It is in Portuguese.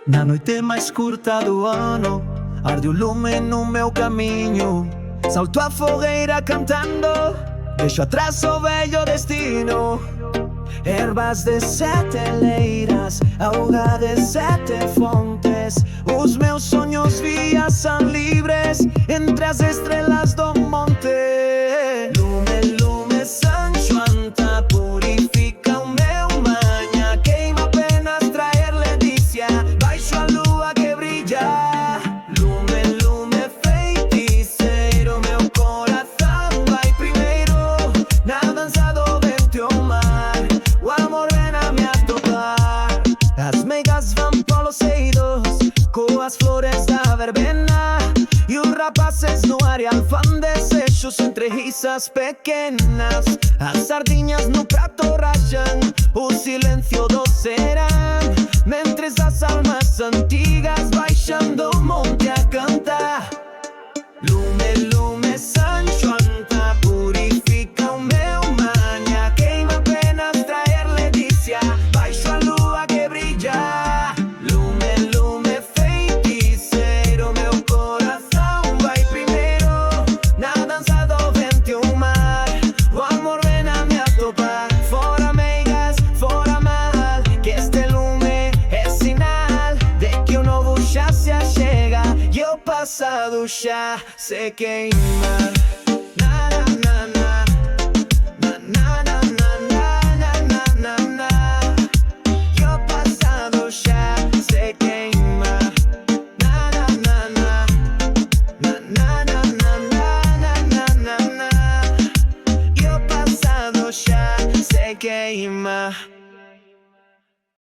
Na noite mais curta do ano, arde o lume no meu caminho. Salto a fogueira cantando, deixo atrás o velho destino. Ervas de sete leiras, auga de sete fontes. Os meus sonhos viajam livres entre as estrelas do monte. Lume, lume, São João tá purifica o meu manhã. Queima apenas traer delícia, baixo a lua que brilha. Lume, lume, feiticeiro, meu coração vai primeiro. Na dança do vento e o mar, o amor vem a me tocar. As meigas vão pelos eidos, com as flores da verbena. E os rapazes no areal fan desejos entre risas pequenas. As sardinhas no prato racham o silêncio do serão, mentres as almas antigas baixam do monte a cantar. Lume, lume, São João tá purifica o meu manhã. Queima apenas traer delícia, baixo a lua que brilha. Lume, lume, feiticeiro, meu coração vai primeiro. Na dança do vento e o mar, o amor vem a me topar. Fora meigas, fora mal, que este lume é sinal de que o novo já se achega e o passado já se queima. Na, na, na, na. Na, na, na, na, na, na, na, na. E o passado já se queima. Na, na, na, na. Na, na, na, na, na, na, na, na. E o passado já se queima.